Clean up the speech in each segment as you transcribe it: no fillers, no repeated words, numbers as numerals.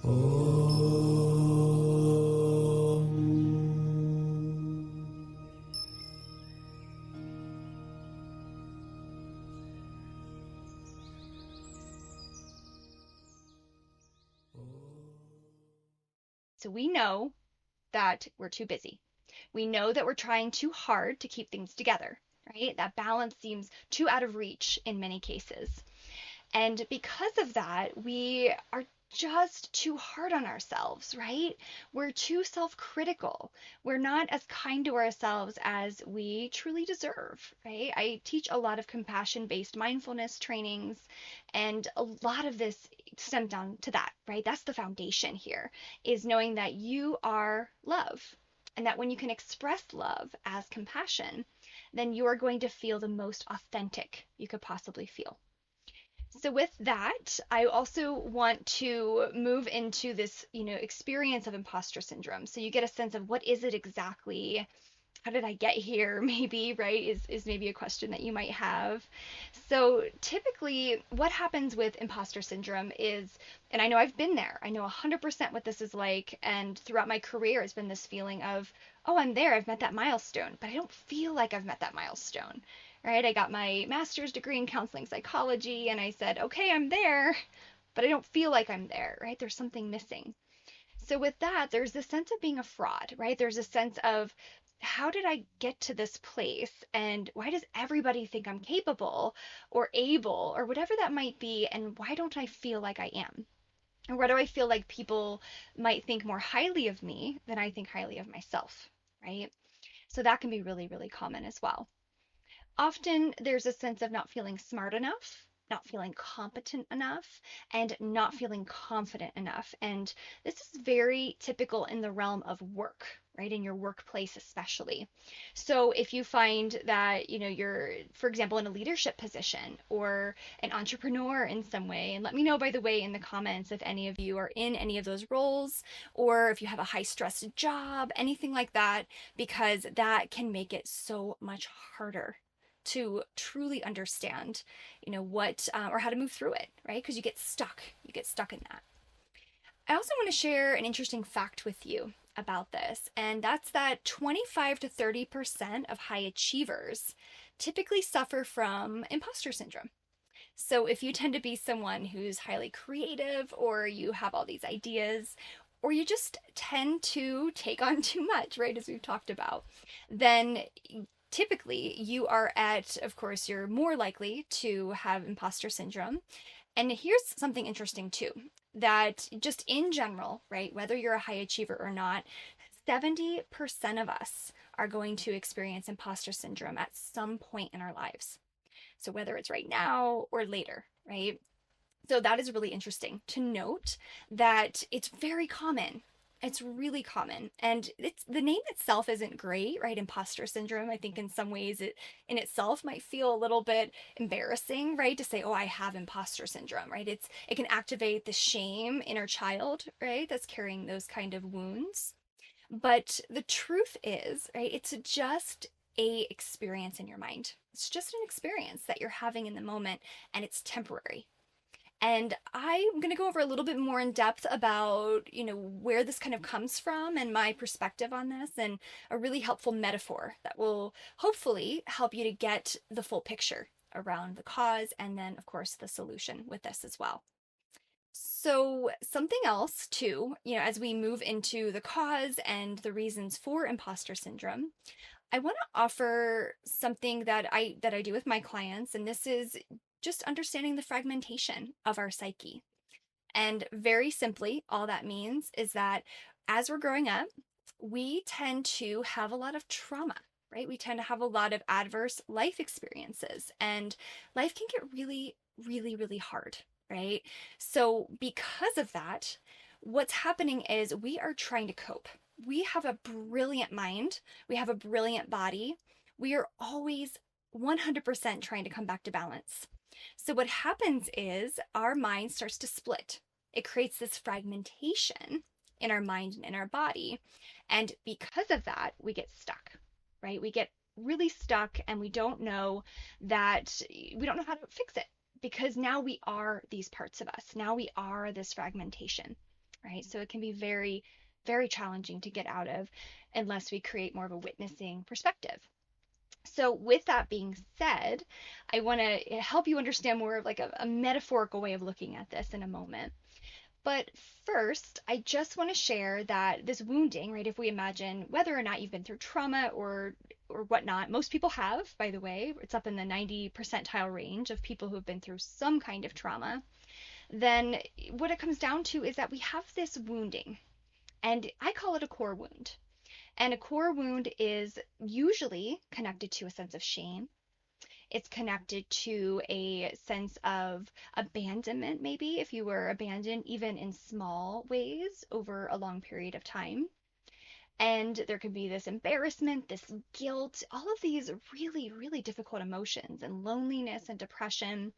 So we know that we're too busy. We know that we're trying too hard to keep things together, right? That balance seems too out of reach in many cases. And because of that, we are just too hard on ourselves, right? We're too self critical. We're not as kind to ourselves as we truly deserve, right? I teach a lot of compassion based mindfulness trainings, and a lot of this stems down to that, right? That's the foundation here, is knowing that you are love. And that when you can express love as compassion, then you are going to feel the most authentic you could possibly feel. So with that, I also want to move into this, experience of imposter syndrome. So you get a sense of what is it exactly? How did I get here? Maybe, right? Is maybe a question that you might have. So typically what happens with imposter syndrome is, and I know I've been there. I know 100% what this is like, and throughout my career it's been this feeling of, oh, I'm there. I've met that milestone, but I don't feel like I've met that milestone. Right? I got my master's degree in counseling psychology and I said, okay, I'm there, but I don't feel like I'm there, right? There's something missing. So with that, there's this sense of being a fraud, right? There's a sense of how did I get to this place and why does everybody think I'm capable or able or whatever that might be, and why don't I feel like I am? Or why do I feel like people might think more highly of me than I think highly of myself, right? So that can be really, really common as well. Often there's a sense of not feeling smart enough, not feeling competent enough, and not feeling confident enough. And this is very typical in the realm of work, right? In your workplace, especially. So if you find that, you're, for example, in a leadership position or an entrepreneur in some way, and let me know, by the way, in the comments if any of you are in any of those roles, or if you have a high stress job, anything like that, because that can make it so much harder to truly understand, what or how to move through it, right? Because you get stuck. You get stuck in that. I also want to share an interesting fact with you about this, and that's that 25 to 30% of high achievers typically suffer from imposter syndrome. So if you tend to be someone who's highly creative, or you have all these ideas, or you just tend to take on too much, right, as we've talked about, then typically you are at, of course, you're more likely to have imposter syndrome. And here's something interesting too, that just in general, right, whether you're a high achiever or not, 70% of us are going to experience imposter syndrome at some point in our lives. So whether it's right now or later, right? So that is really interesting to note that it's very common. It's really common. And the name itself isn't great, right? Imposter syndrome. I think in some ways it in itself might feel a little bit embarrassing, right? To say, oh, I have imposter syndrome, right? It can activate the shame inner child, right? That's carrying those kind of wounds. But the truth is, right, it's just a experience in your mind. It's just an experience that you're having in the moment, and it's temporary. And I'm going to go over a little bit more in depth about, where this kind of comes from and my perspective on this, and a really helpful metaphor that will hopefully help you to get the full picture around the cause and then, of course, the solution with this as well. So, something else too, as we move into the cause and the reasons for imposter syndrome, I want to offer something that I do with my clients, and this is just understanding the fragmentation of our psyche. And very simply, all that means is that as we're growing up, we tend to have a lot of trauma, right? We tend to have a lot of adverse life experiences, and life can get really, really, really hard, right? So, because of that, what's happening is we are trying to cope. We have a brilliant mind, we have a brilliant body. We are always 100% trying to come back to balance. So, what happens is our mind starts to split. It creates this fragmentation in our mind and in our body. And because of that, we get stuck, right? We get really stuck, and we don't know how to fix it, because now we are these parts of us. Now we are this fragmentation. right? So it can be very, very challenging to get out of unless we create more of a witnessing perspective. So, with that being said, I want to help you understand more of like a metaphorical way of looking at this in a moment. But first, I just want to share that this wounding, right? If we imagine whether or not you've been through trauma or whatnot, most people have, by the way, it's up in the 90 percentile range of people who have been through some kind of trauma. Then what it comes down to is that we have this wounding, and I call it a core wound. And a core wound is usually connected to a sense of shame. It's connected to a sense of abandonment, maybe if you were abandoned even in small ways over a long period of time. And there can be this embarrassment, this guilt, all of these really, really difficult emotions, and loneliness and depression.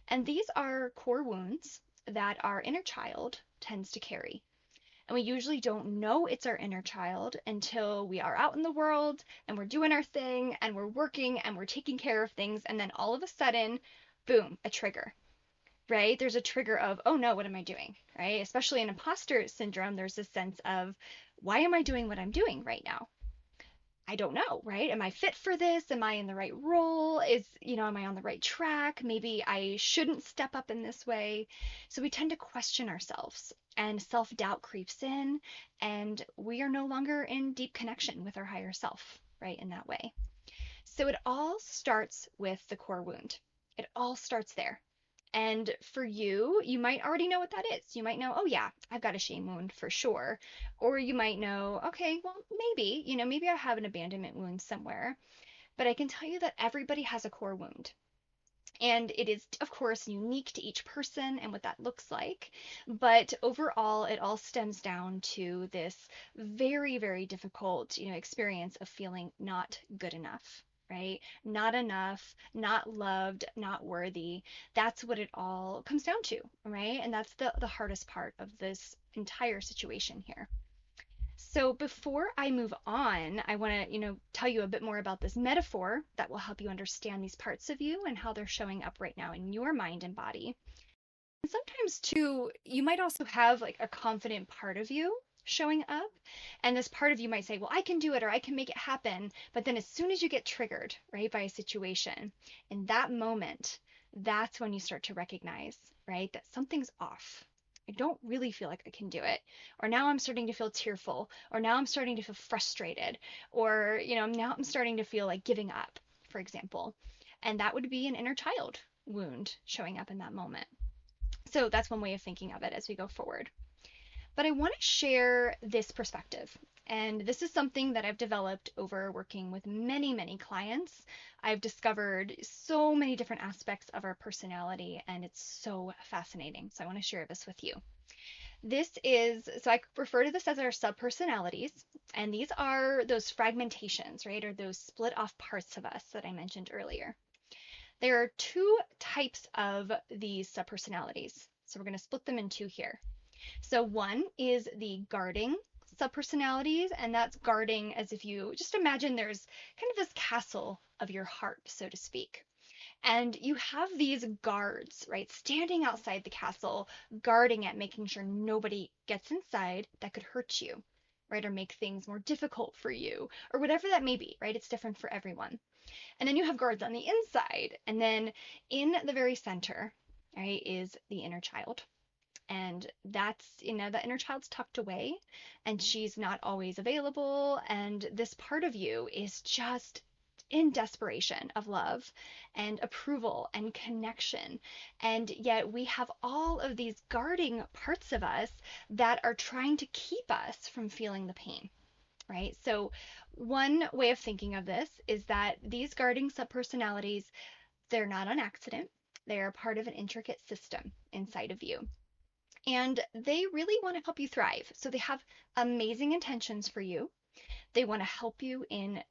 And these are core wounds that our inner child tends to carry. And we usually don't know it's our inner child until we are out in the world and we're doing our thing and we're working and we're taking care of things. And then all of a sudden, boom, a trigger, right? There's a trigger of, oh no, what am I doing, right? Especially in imposter syndrome, there's this sense of, why am I doing what I'm doing right now? I don't know, right? Am I fit for this? Am I in the right role? Am I on the right track? Maybe I shouldn't step up in this way. So we tend to question ourselves and self-doubt creeps in and we are no longer in deep connection with our higher self, right? In that way. So it all starts with the core wound. It all starts there. And for you, you might already know what that is. You might know, oh yeah, I've got a shame wound for sure. Or you might know, okay, well, maybe I have an abandonment wound somewhere. But I can tell you that everybody has a core wound. And it is, of course, unique to each person and what that looks like. But overall, it all stems down to this very, very difficult, experience of feeling not good enough, right? Not enough, not loved, not worthy. That's what it all comes down to, right? And that's the hardest part of this entire situation here. So before I move on, I want to, tell you a bit more about this metaphor that will help you understand these parts of you and how they're showing up right now in your mind and body. And sometimes too, you might also have like a confident part of you showing up, and this part of you might say, "Well, I can do it or I can make it happen." But then as soon as you get triggered, right, by a situation, in that moment, that's when you start to recognize, right, that something's off. I don't really feel like I can do it. Or now I'm starting to feel tearful, or now I'm starting to feel frustrated, or, now I'm starting to feel like giving up, for example. And that would be an inner child wound showing up in that moment. So that's one way of thinking of it as we go forward. But I want to share this perspective. And this is something that I've developed over working with many, many clients. I've discovered so many different aspects of our personality, and it's so fascinating. So I want to share this with you. So I refer to this as our subpersonalities, and these are those fragmentations, right? Or those split off parts of us that I mentioned earlier. There are two types of these subpersonalities. So we're going to split them in two here. So one is the guarding subpersonalities, and that's guarding as if you just imagine there's kind of this castle of your heart, so to speak. And you have these guards, right, standing outside the castle, guarding it, making sure nobody gets inside that could hurt you, right, or make things more difficult for you, or whatever that may be, right? It's different for everyone. And then you have guards on the inside, and then in the very center, right, is the inner child. And that's, the inner child's tucked away and she's not always available. And this part of you is just in desperation of love and approval and connection. And yet we have all of these guarding parts of us that are trying to keep us from feeling the pain, right? So one way of thinking of this is that these guarding subpersonalities, they're not on accident. They are part of an intricate system inside of you. And they really want to help you thrive. So they have amazing intentions for you. They want to help you in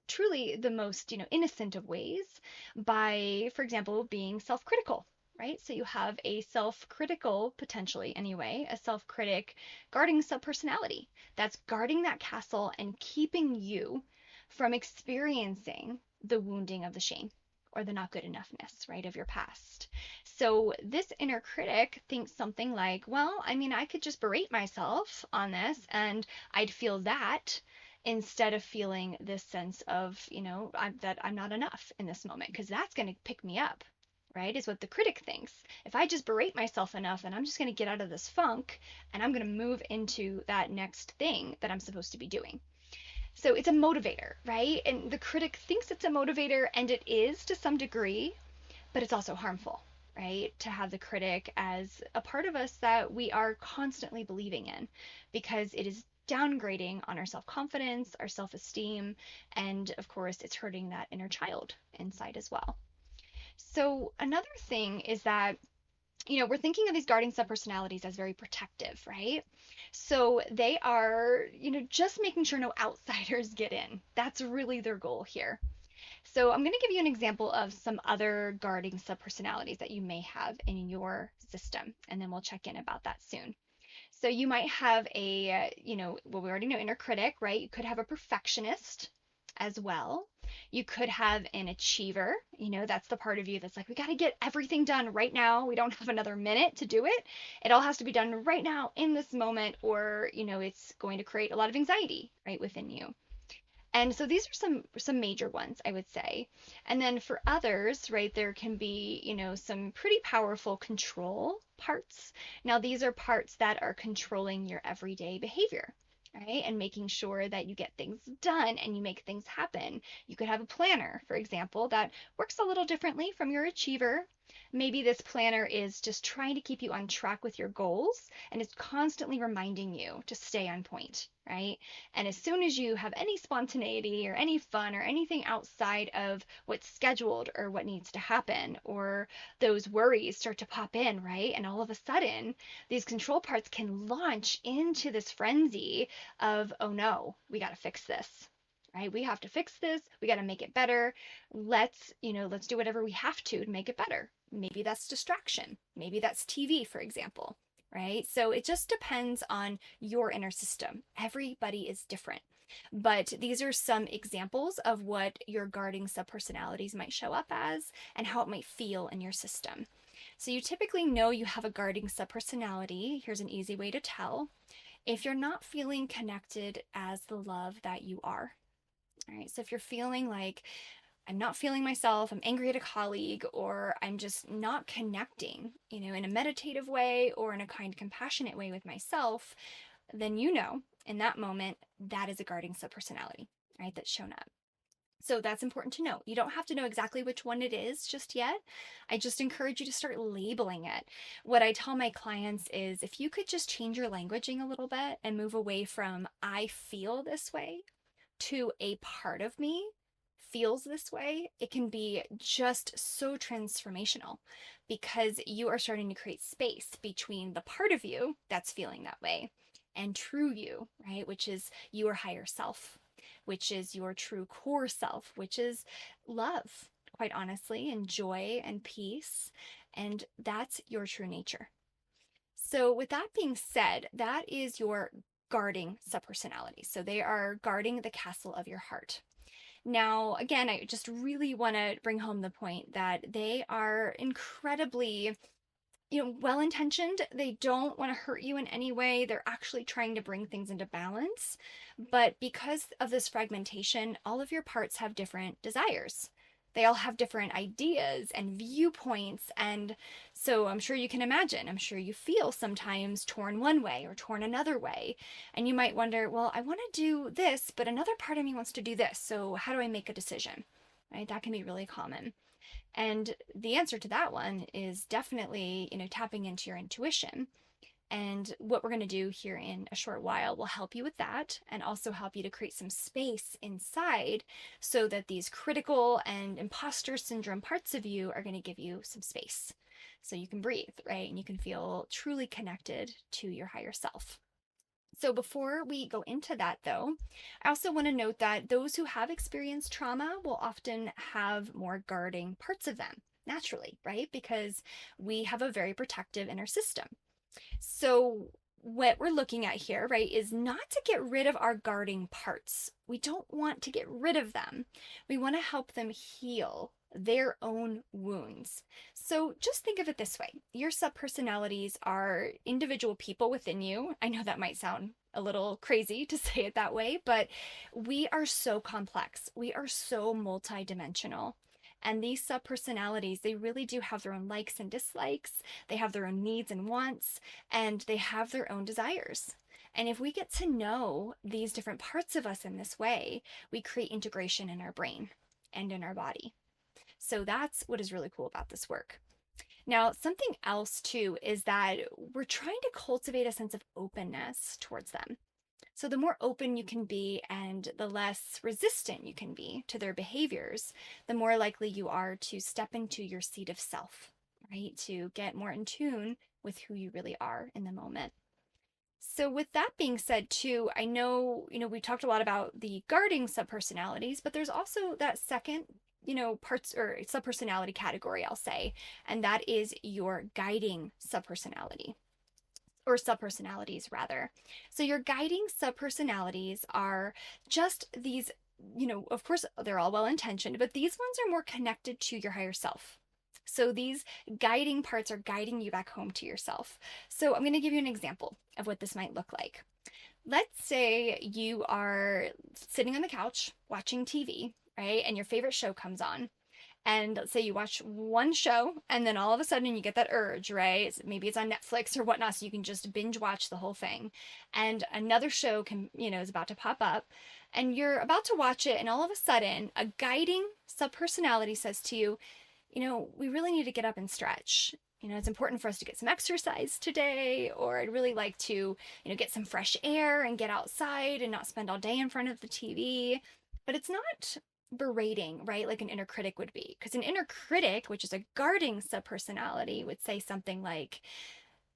truly the most, innocent of ways by, for example, being self-critical, right? So you have a self-critical, potentially anyway, a self-critic guarding subpersonality that's guarding that castle and keeping you from experiencing the wounding of the shame, or the not good enoughness, right, of your past. So this inner critic thinks something like, well, I mean, I could just berate myself on this and I'd feel that instead of feeling this sense of, that I'm not enough in this moment, because that's going to pick me up, right? Is what the critic thinks. If I just berate myself enough, then I'm just going to get out of this funk and I'm going to move into that next thing that I'm supposed to be doing. So it's a motivator, right? And the critic thinks it's a motivator, and it is to some degree, but it's also harmful, right? To have the critic as a part of us that we are constantly believing in, because it is downgrading on our self confidence, our self esteem, and of course, it's hurting that inner child inside as well. So, another thing is that we're thinking of these guarding subpersonalities as very protective, right? So they are, just making sure no outsiders get in. That's really their goal here. So I'm going to give you an example of some other guarding subpersonalities that you may have in your system, and then we'll check in about that soon. So you might have well, we already know inner critic, right? You could have a perfectionist as well. You could have an achiever, that's the part of you that's like, we got to get everything done right now. We don't have another minute to do it. It all has to be done right now in this moment, or, it's going to create a lot of anxiety, right, within you. And so these are some major ones, I would say. And then for others, right, there can be, some pretty powerful control parts. Now, these are parts that are controlling your everyday behavior, right? And making sure that you get things done and you make things happen. You could have a planner, for example, that works a little differently from your achiever. Maybe this planner is just trying to keep you on track with your goals and is constantly reminding you to stay on point, right? And as soon as you have any spontaneity or any fun or anything outside of what's scheduled or what needs to happen, or those worries start to pop in, right? And all of a sudden, these control parts can launch into this frenzy of, oh no, we got to fix this. Right? We have to fix this. We got to make it better. Let's do whatever we have to make it better. Maybe that's distraction. Maybe that's TV, for example, right? So it just depends on your inner system. Everybody is different. But these are some examples of what your guarding subpersonalities might show up as and how it might feel in your system. So you typically know you have a guarding subpersonality. Here's an easy way to tell. If you're not feeling connected as the love that you are. All right, so if you're feeling like I'm not feeling myself, I'm angry at a colleague, or I'm just not connecting, in a meditative way or in a kind, compassionate way with myself, then in that moment, that is a guarding subpersonality, right, that's shown up. So that's important to know. You don't have to know exactly which one it is just yet. I just encourage you to start labeling it. What I tell my clients is if you could just change your languaging a little bit and move away from I feel this way to a part of me feels this way, it can be just so transformational because you are starting to create space between the part of you that's feeling that way and true you, right? Which is your higher self, which is your true core self, which is love, quite honestly, and joy and peace. And that's your true nature. So, with that being said, that is your guarding subpersonality. So, they are guarding the castle of your heart. Now, again, I just really want to bring home the point that they are incredibly, well intentioned. They don't want to hurt you in any way. They're actually trying to bring things into balance. But because of this fragmentation, all of your parts have different desires. They all have different ideas and viewpoints. And so I'm sure you can imagine, I'm sure you feel sometimes torn one way or torn another way. And you might wonder, well, I want to do this, but another part of me wants to do this. So how do I make a decision? Right? That can be really common. And the answer to that one is definitely, tapping into your intuition. And what we're going to do here in a short while will help you with that and also help you to create some space inside so that these critical and imposter syndrome parts of you are going to give you some space so you can breathe, right? And you can feel truly connected to your higher self. So before we go into that though, I also want to note that those who have experienced trauma will often have more guarding parts of them naturally, right? Because we have a very protective inner system. So what we're looking at here, right, is not to get rid of our guarding parts. We don't want to get rid of them. We want to help them heal their own wounds. So just think of it this way. Your subpersonalities are individual people within you. I know that might sound a little crazy to say it that way, but we are so complex. We are so multidimensional. And these subpersonalities, they really do have their own likes and dislikes. They have their own needs and wants, and they have their own desires. And if we get to know these different parts of us in this way, we create integration in our brain and in our body. So that's what is really cool about this work. Now, something else too is that we're trying to cultivate a sense of openness towards them. So the more open you can be and the less resistant you can be to their behaviors, the more likely you are to step into your seat of self, right? To get more in tune with who you really are in the moment. So with that being said too, I know, we talked a lot about the guarding subpersonalities, but there's also that second, parts or subpersonality category, I'll say, and that is your guiding subpersonality or subpersonalities rather. So your guiding subpersonalities are just these, of course, they're all well intentioned, but these ones are more connected to your higher self. So these guiding parts are guiding you back home to yourself. So I'm going to give you an example of what this might look like. Let's say you are sitting on the couch watching TV, right? And your favorite show comes on. And let's say you watch one show and then all of a sudden you get that urge, right? Maybe it's on Netflix or whatnot, so you can just binge watch the whole thing. And another show is about to pop up and you're about to watch it, and all of a sudden a guiding subpersonality says to you, we really need to get up and stretch. It's important for us to get some exercise today, or I'd really like to, get some fresh air and get outside and not spend all day in front of the TV. But it's not berating, right? Like an inner critic would be. Because an inner critic, which is a guarding subpersonality, would say something like,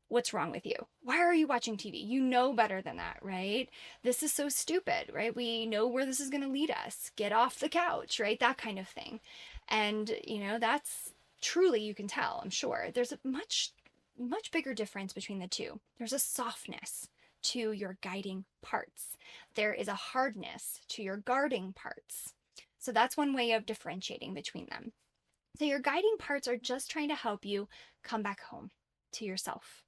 what's wrong with you? Why are you watching TV? You know better than that, right? This is so stupid, right? We know where this is going to lead us. Get off the couch, right? That kind of thing. And, that's truly, you can tell, I'm sure, there's a much, much bigger difference between the two. There's a softness to your guiding parts. There is a hardness to your guarding parts. So that's one way of differentiating between them. So your guiding parts are just trying to help you come back home to yourself.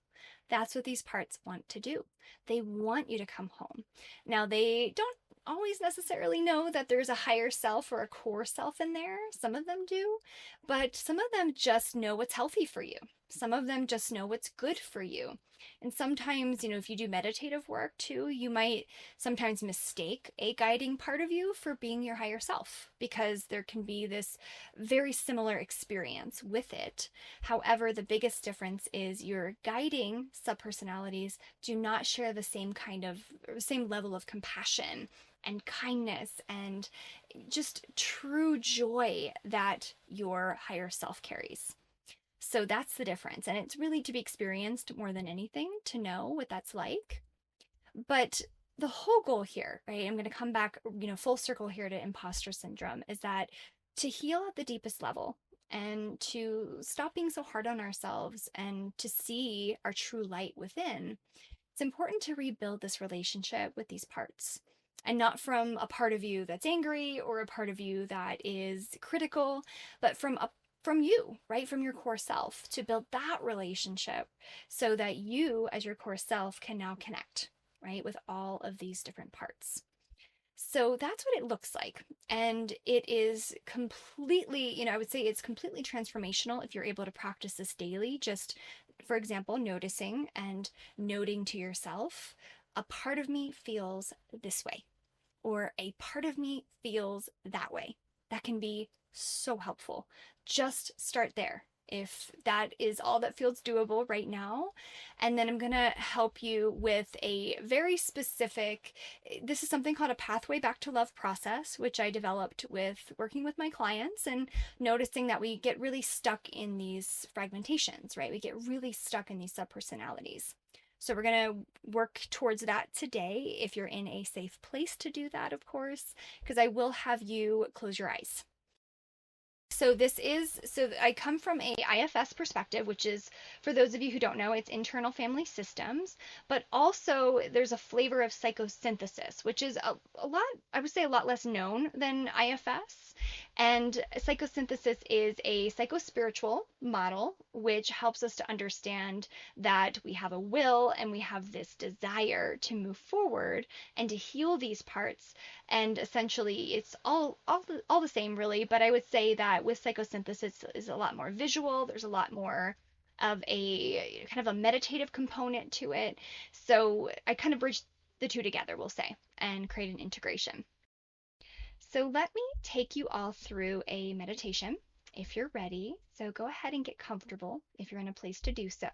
That's what these parts want to do. They want you to come home. Now, they don't always necessarily know that there's a higher self or a core self in there. Some of them do, but some of them just know what's healthy for you. Some of them just know what's good for you. And sometimes, if you do meditative work too, you might sometimes mistake a guiding part of you for being your higher self, because there can be this very similar experience with it. However, the biggest difference is your guiding subpersonalities do not share the same level of compassion and kindness and just true joy that your higher self carries. So that's the difference. And it's really to be experienced more than anything to know what that's like. But the whole goal here, right? I'm going to come back, full circle here to imposter syndrome, is that to heal at the deepest level and to stop being so hard on ourselves and to see our true light within, it's important to rebuild this relationship with these parts. And not from a part of you that's angry or a part of you that is critical, but from you, right? From your core self, to build that relationship so that you as your core self can now connect, right? With all of these different parts. So that's what it looks like. And it is completely, I would say it's completely transformational if you're able to practice this daily. Just, for example, noticing and noting to yourself, a part of me feels this way, or a part of me feels that way. That can be so helpful. Just start there if that is all that feels doable right now. And then I'm going to help you with a very specific, this is something called a pathway back to love process, which I developed with working with my clients and noticing that we get really stuck in these fragmentations, right? We get really stuck in these subpersonalities. So we're going to work towards that today, if you're in a safe place to do that, of course, because I will have you close your eyes. So I come from a IFS perspective, which is, for those of you who don't know, it's internal family systems, but also there's a flavor of psychosynthesis, which is a lot, I would say a lot less known than IFS. And psychosynthesis is a psychospiritual model, which helps us to understand that we have a will and we have this desire to move forward and to heal these parts, and essentially it's all the same really, but I would say that with psychosynthesis is a lot more visual. There's a lot more of a kind of a meditative component to it. So I kind of bridge the two together, we'll say, and create an integration. So let me take you all through a meditation if you're ready. So go ahead and get comfortable if you're in a place to do so.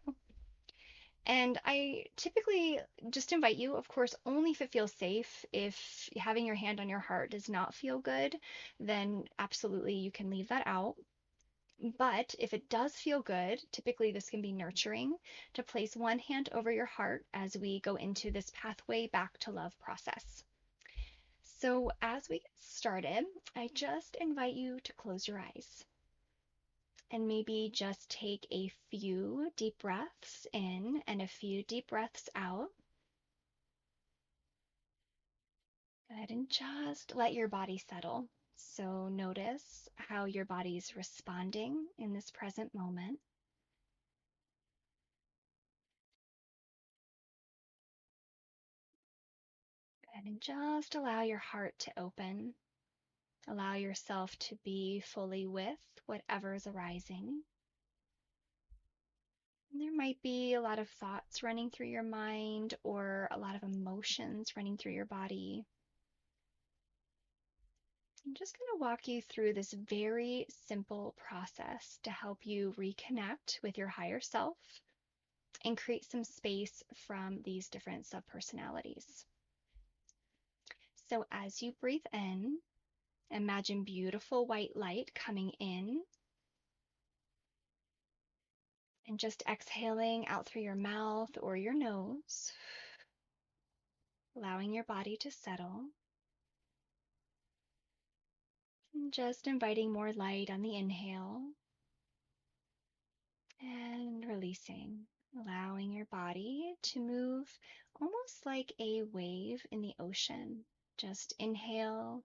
And I typically just invite you, of course, only if it feels safe. If having your hand on your heart does not feel good, then absolutely you can leave that out. But if it does feel good, typically this can be nurturing to place one hand over your heart as we go into this pathway back to love process. So as we get started, I just invite you to close your eyes and maybe just take a few deep breaths in and a few deep breaths out. Go ahead and just let your body settle. So notice how your body's responding in this present moment. Go ahead and just allow your heart to open. Allow yourself to be fully with whatever is arising. There might be a lot of thoughts running through your mind or a lot of emotions running through your body. I'm just going to walk you through this very simple process to help you reconnect with your higher self and create some space from these different subpersonalities. So as you breathe in, imagine beautiful white light coming in and just exhaling out through your mouth or your nose, allowing your body to settle. And just inviting more light on the inhale and releasing, allowing your body to move almost like a wave in the ocean. Just inhale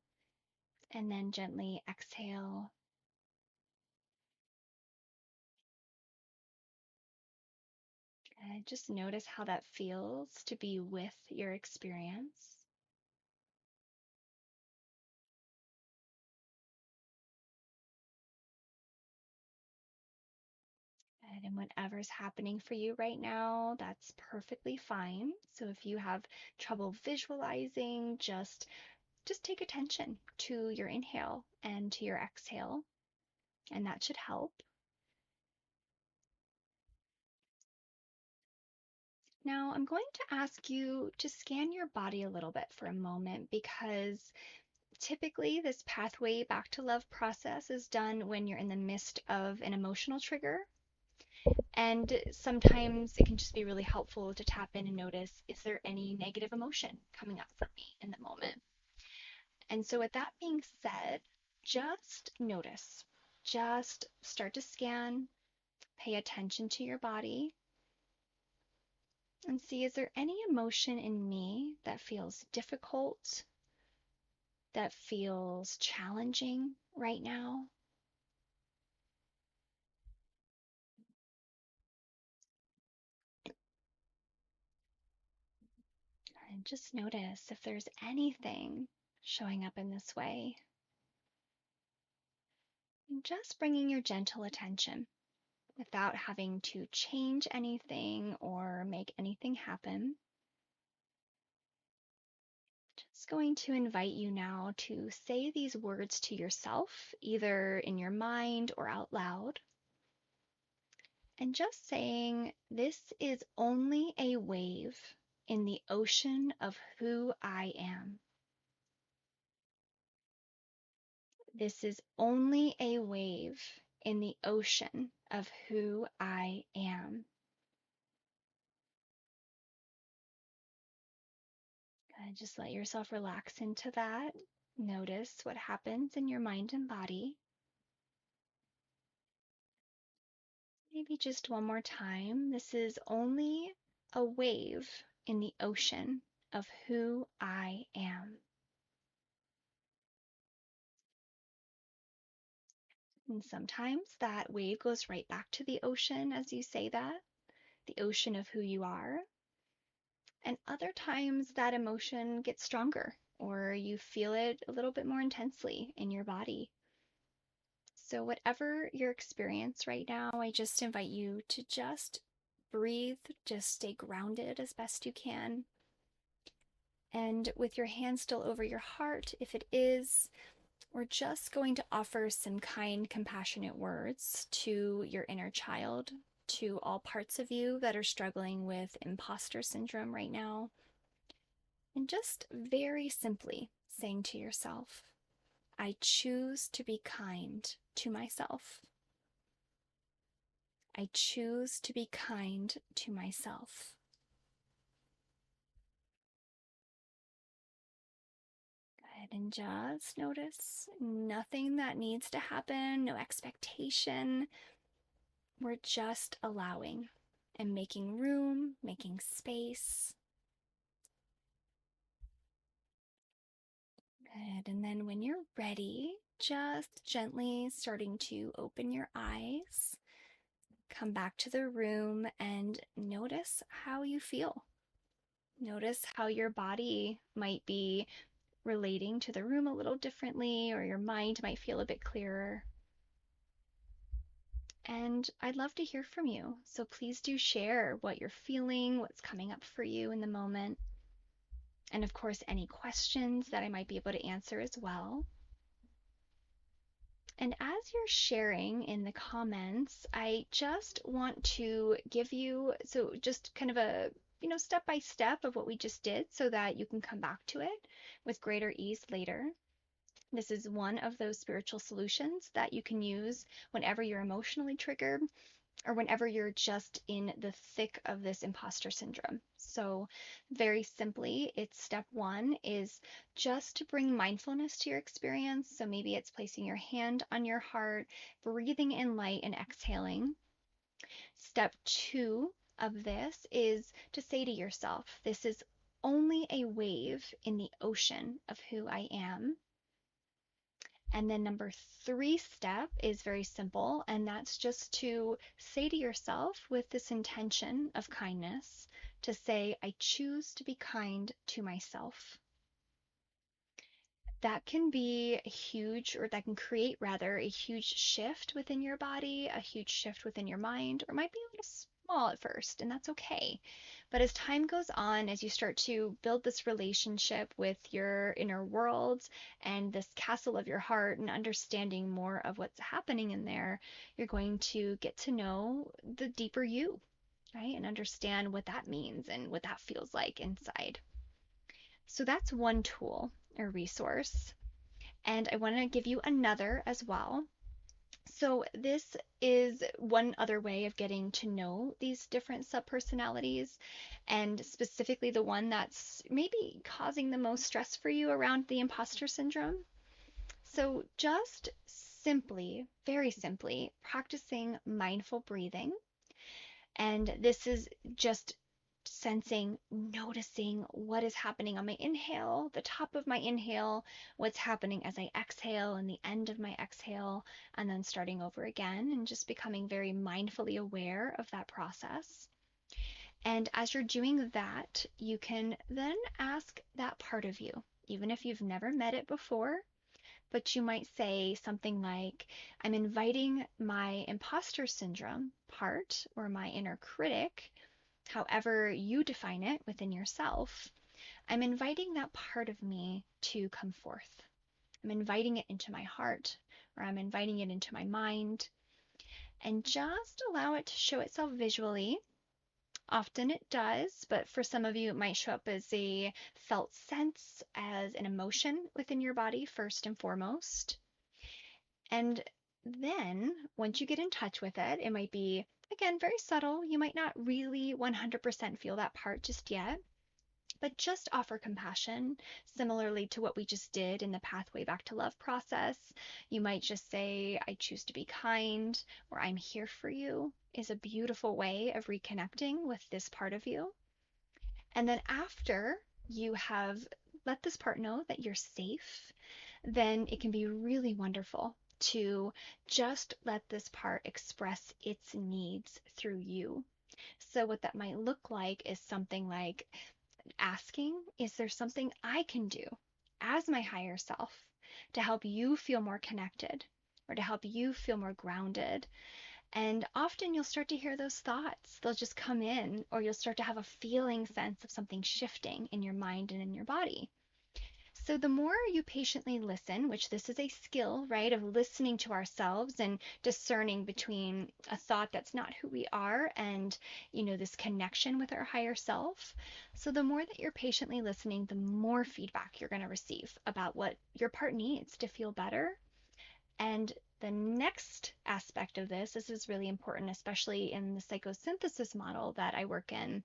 and then gently exhale. And just notice how that feels to be with your experience. And whatever's happening for you right now, that's perfectly fine. So if you have trouble visualizing, just take attention to your inhale and to your exhale, and that should help. Now, I'm going to ask you to scan your body a little bit for a moment because typically this pathway back to love process is done when you're in the midst of an emotional trigger. And sometimes it can just be really helpful to tap in and notice, is there any negative emotion coming up for me in the moment? And so, with that being said, just notice, just start to scan, pay attention to your body, and see, is there any emotion in me that feels difficult, that feels challenging right now? And just notice if there's anything showing up in this way. And just bringing your gentle attention without having to change anything or make anything happen. Just going to invite you now to say these words to yourself, either in your mind or out loud. And just saying, this is only a wave in the ocean of who I am. This is only a wave in the ocean of who I am. Just let yourself relax into that. Notice what happens in your mind and body. Maybe just one more time. This is only a wave in the ocean of who I am. And sometimes that wave goes right back to the ocean as you say that, the ocean of who you are. And other times that emotion gets stronger or you feel it a little bit more intensely in your body. So, whatever your experience right now, I just invite you to just breathe, just stay grounded as best you can. And with your hand still over your heart, if it is, we're just going to offer some kind, compassionate words to your inner child, to all parts of you that are struggling with imposter syndrome right now. And just very simply saying to yourself, I choose to be kind to myself. I choose to be kind to myself. Go ahead and just notice nothing that needs to happen, no expectation. We're just allowing and making room, making space. Good. And then when you're ready, just gently starting to open your eyes, come back to the room and notice how you feel. Notice how your body might be relating to the room a little differently, or your mind might feel a bit clearer. And I'd love to hear from you. So please do share what you're feeling, what's coming up for you in the moment. And of course, any questions that I might be able to answer as well. And as you're sharing in the comments, I just want to give you, so just kind of a, step by step of what we just did so that you can come back to it with greater ease later. This is one of those spiritual solutions that you can use whenever you're emotionally triggered or whenever you're just in the thick of this imposter syndrome. So, very simply, it's step one is just to bring mindfulness to your experience. So, maybe it's placing your hand on your heart, breathing in light, and exhaling. Step two of this is to say to yourself, this is only a wave in the ocean of who I am. And then number three step is very simple, and that's just to say to yourself with this intention of kindness, to say, I choose to be kind to myself. That can be a huge, or that can create rather, a huge shift within your body, a huge shift within your mind, or it might be a little small at first, and that's okay. But as time goes on, as you start to build this relationship with your inner world and this castle of your heart and understanding more of what's happening in there, you're going to get to know the deeper you, right? And understand what that means and what that feels like inside. So that's one tool or resource. And I want to give you another as well. So, this is one other way of getting to know these different subpersonalities, and specifically the one that's maybe causing the most stress for you around the imposter syndrome. So, just simply, very simply, practicing mindful breathing. And this is just sensing, noticing what is happening on my inhale, the top of my inhale, what's happening as I exhale and the end of my exhale, and then starting over again and just becoming very mindfully aware of that process. And as you're doing that, you can then ask that part of you, even if you've never met it before, but you might say something like, I'm inviting my imposter syndrome part or my inner critic, however you define it within yourself, I'm inviting that part of me to come forth. I'm inviting it into my heart, or I'm inviting it into my mind, and just allow it to show itself visually. Often it does, but for some of you, it might show up as a felt sense, as an emotion within your body, first and foremost. And then once you get in touch with it, it might be, again, very subtle. You might not really 100% feel that part just yet. but just offer compassion, similarly to what we just did in the Pathway Back to Love process. You might just say, I choose to be kind, or I'm here for you, is a beautiful way of reconnecting with this part of you. And then after you have let this part know that you're safe, then it can be really wonderful to just let this part express its needs through you. So, what that might look like is something like asking, is there something I can do as my higher self to help you feel more connected or to help you feel more grounded? And often you'll start to hear those thoughts. They'll just come in, or you'll start to have a feeling sense of something shifting in your mind and in your body. So the more you patiently listen, which this is a skill, right, of listening to ourselves and discerning between a thought that's not who we are and, this connection with our higher self. So the more that you're patiently listening, the more feedback you're going to receive about what your part needs to feel better. And the next aspect of this is really important, especially in the psychosynthesis model that I work in.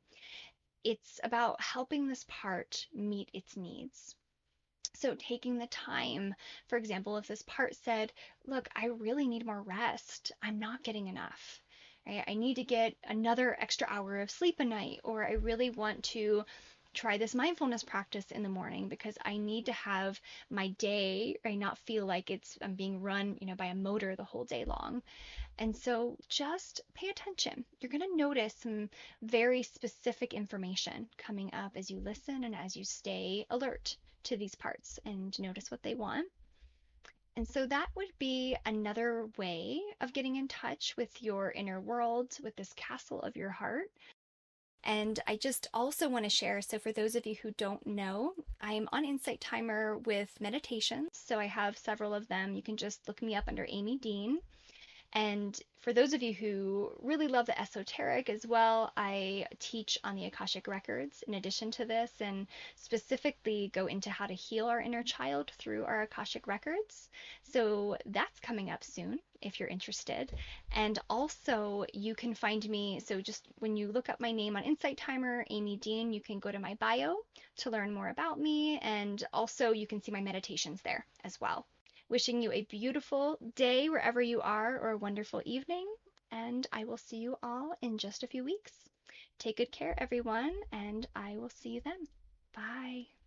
It's about helping this part meet its needs. So, taking the time, for example, if this part said, look, I really need more rest, I'm not getting enough, right? I need to get another extra hour of sleep a night, or I really want to try this mindfulness practice in the morning because I need to have my day, right, not feel like I'm being run, by a motor the whole day long. And so just pay attention. You're going to notice some very specific information coming up as you listen and as you stay alert to these parts and notice what they want. And so that would be another way of getting in touch with your inner world, with this castle of your heart. And I just also want to share, so for those of you who don't know, I'm on Insight Timer with meditations. So I have several of them. You can just look me up under Amy Dean. And for those of you who really love the esoteric as well, I teach on the Akashic Records in addition to this, and specifically go into how to heal our inner child through our Akashic Records. So that's coming up soon if you're interested. And also, you can find me. So just when you look up my name on Insight Timer, Amy Dean, you can go to my bio to learn more about me. And also, you can see my meditations there as well. Wishing you a beautiful day wherever you are, or a wonderful evening, and I will see you all in just a few weeks. Take good care, everyone, and I will see you then. Bye.